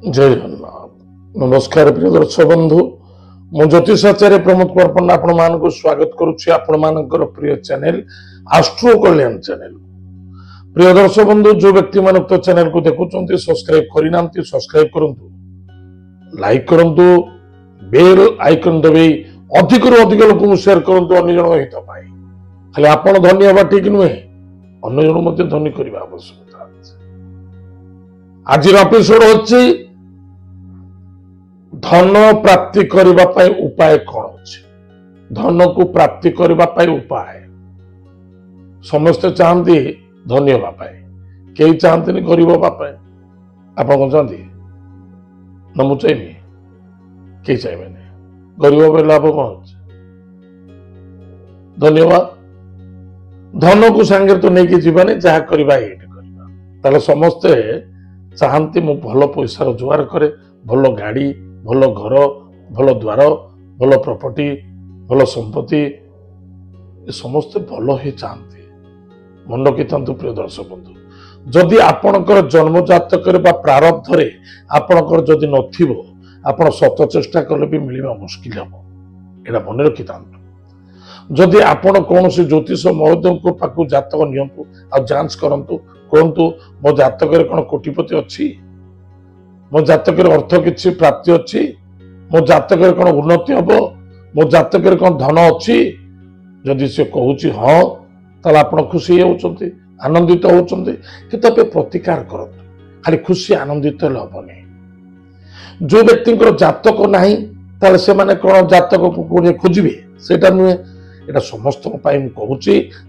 जय जगन्नाथ। नमस्कार प्रिय दर्शक बंधु, मु ज्योतिषाचार्य प्रमोद पर्पण आपण मान स्वागत करुच्ची आपण मानकर प्रिय चैनल आस्ट्रो कल्याण चैनल। प्रिय दर्शक बंधु, जो व्यक्ति मान तो चैनल को देखुंत सब्सक्राइब करना सब्सक्राइब करंतु, लाइक करंतु, बेल आइकन दबे अधिक रु अधिक लोक शेयर करंतु अन्य जन हित पाई। खाली आपण धनी हवा ठीक नुहे, अन्य जन मध्य धनी करबा आवश्यकता अछि। आज एपिसोड होछि धन प्राप्ति करबा पाई उपाय कौन अछि। धन को प्राप्ति करबा पाई उपाय समस्त चाहती धनी हवा पाई, कई चाहते गरीब हवा पाई। आप चाहती न मु चाहिए, कई चाहिए गरीब पे लाभ कौन अच्छे। धन्यवाद। धन को सांगे तो नहीं जीवानी जहाँ करवा ये करवा, समस्ते चाहती मु भल पैसा रोजगार करे, भल गाड़ी, भल घर, भल द्वार, भल प्रॉपर्टी, भल संपत्ति, समस्ते भल ही चाहती। मन रखिथांतु प्रिय दर्शक बंधु, जदि आपणकर जन्म जातक प्रारब्ध रे आपणकर जदि नथिबो, आपण शत चेष्टा कले भी मिलवा मुश्किल हम। एटा मन रखिथांतु। जदि आपण कौन से ज्योतिष महोदय को पाकु जातक नियंतु आ जांच करंतु, कहतु मो जातक कौन कोटिपति अच्छी, मो जातक अर्थ किसी प्राप्ति अच्छी, मो जातक कौन उन्नति हम, मो जातक कौन धन अच्छी। जदि से कहूँ हाँ, ताले आपण खुशी होउचंती, आनंदित होउचंती, कि प्रतिकार करंतु। खाली खुशी आनंदित हेबनी। जो व्यक्ति जातक नाही ताले से माने कौन जातक को खोजिबे सेटा नुहे। एटा समस्त कहूँ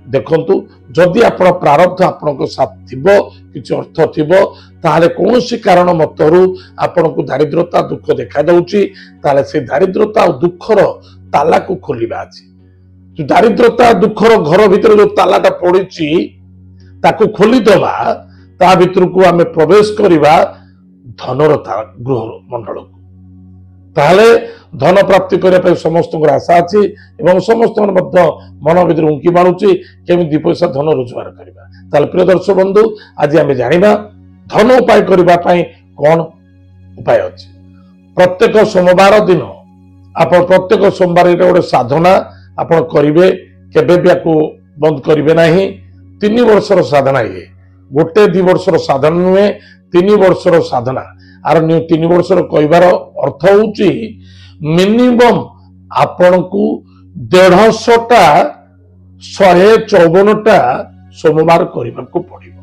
देखंतु, जदि आपण प्रारब्ध आपण साथ थिबो, किछि अर्थ थिबो, ताले कौनसी कारण मतरु आपण को दारिद्रता दुख देखा दउची, ताले से दारिद्रता और दुखर ताला को खोलिबा अछि। जो दारिद्रता दुखर घर भीतर जो तालाटा पड़िछि ताको खोली दबा, ता भीतर को आमे प्रवेश करिबा धनर गृह मंडल को। ताहले धन प्राप्ति करने समस्त आशा अच्छी एवं समस्त मन भर उंकी मानुची केमी दि पैसा धन रोजगार करवा। ताहले प्रिय दर्शक बंधु, आज आम जाना धन उपाय करने कौन उपाय अच्छी। प्रत्येक सोमवार दिन आप प्रत्येक सोमवार गोटे साधना आप करेंगे, केबे भी आपको बंद करेंगे ना। 3 वर्षर साधना, ये गोटे 2 वर्षर साधना नुहे, 3 वर्षर साधना। आर 3 वर्षर कहबार अर्थ होची मिनिमम आपण को 150टा 154टा सोमवार करने को पड़िबो।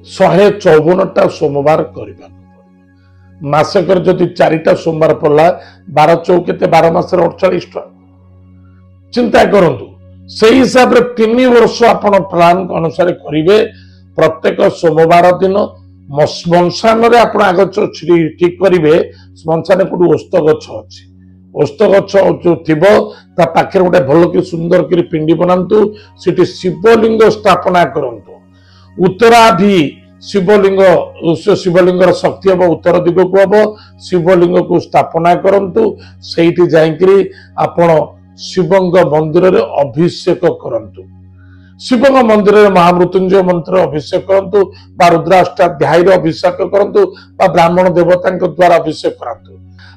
154टा सोमवार करने को पड़िबो। मासकर जदि 4टा सोमवार पड़ला 12 चौक केते 12 मास 48 टा। चिंता करंतु, से हिसाब रे 3 वर्ष आपण प्लान अनुसार करिवे। प्रत्येक सोमवार दिन श्मशान रे आपण आग ठीक करेंगे। श्मशान कोटी ओस्त गछ अच्छी, ओस्त गछ जो थिबो ता पाखे गोटे भल कि सुंदर कि पिंडी बनातु, सिटी शिवलिंग स्थापना करंतु। उत्तराधि शिवलिंग, शिवलिंगर शक्ति हम उत्तर दिग को हम, शिवलिंग को स्थापना करंतु। सेठी जाइकरी आपण शिवंग मंदिर रे अभिषेक करंतु। शिवंग मंदिर में महामृत्युंजय मंत्र अभिषेक करंतु, बा रुद्राष्टाध्याय अभिषेक करंतु, बा ब्राह्मण देवता द्वारा अभिषेक करंतु।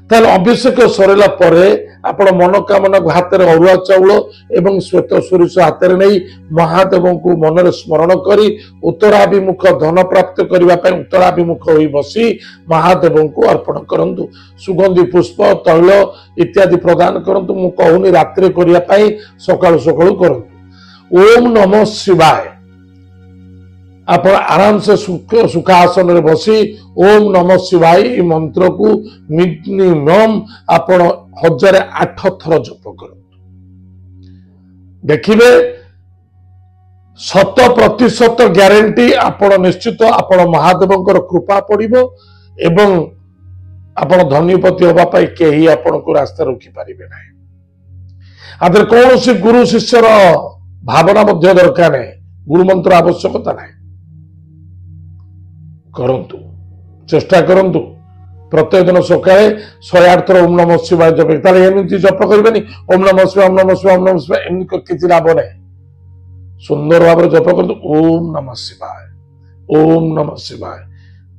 ताले अभिषेक सरला परे आपण मनोकामना हाथ में अरुआ चाउल एवं श्वेत सोरिष हाथ में नहीं महादेव को मन स्मरण करी उत्तराभिमुख धन प्राप्त करने उत्तराभिमुख हो बसी महादेव को अर्पण करंतु। सुगंधि पुष्प तैल इत्यादि प्रदान करंतु। मु कहूनी रात्रि करने सकाळु सकाळु करंतु। ओम नमः शिवाय आप आराम से सुखासन रे बसी ओम नमः शिवाय मंत्र को मिनिमम आप 1008 थर जप कर देखिए। 100% ग्यारंटी आपण निश्चित आपण महादेव कृपा पड़िबो एवं आपण धनीपति होबा पाई केही आपण को रास्ता रोकी पारिबे नाही। आदर कौन से गुरु शिष्यर भावना मध्य दरकार नहीं, गुरु मंत्र आवश्यकता नहीं। करंतु, चेष्टा करंतु प्रत्येक दिन सकाळे 108 थर ओम नमः शिवाय जप। ताले एमिति जप करबेनी ओम नमः शिवाय, ओम नमः शिवाय, ओम नमः शिवाय, एमिति किछि लाभ नहीं। सुंदर भाव जप करंतु ओम नमः शिवाय, ओम नमः शिवाय।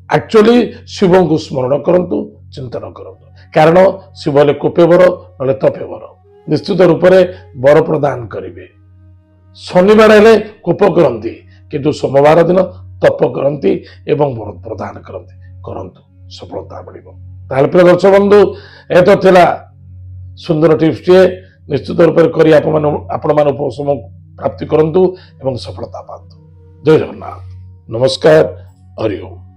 ଆକ୍ଚୁଆଲି ଶିବଙ୍କୁ ସ୍ମରଣ କରନ୍ତୁ, ଚିନ୍ତନ କରନ୍ତୁ। କାରଣ ଶିବ ହେଲେ କୋପେବର ନହେଲେ ତପେବର, ନିଶ୍ଚିତ ରୂପରେ ବର ପ୍ରଦାନ କରିବେ। ଶନିବାର ହେଲେ କୋପ କରନ୍ତି, କିନ୍ତୁ ସୋମବାର ଦିନ ତପ କରନ୍ତି ଏବଂ ବର ପ୍ରଦାନ କରନ୍ତୁ, ସଫଳତା ମିଳିବ। ତାହେଲେ ପ୍ରିୟ ଦର୍ଶକ ବନ୍ଧୁ, ଏ ତ ଥିଲା ସୁନ୍ଦର ଟିପ୍ସଟିଏ, ନିଶ୍ଚିତ ରୂପରେ କରି ଆପଣମାନେ ଉପଶମ ପ୍ରାପ୍ତି କରନ୍ତୁ ଏବଂ ସଫଳତା ପାଆନ୍ତୁ। ଜୟ ଜଗନ୍ନାଥ, ନମସ୍କାର, ହରି ଓମ୍।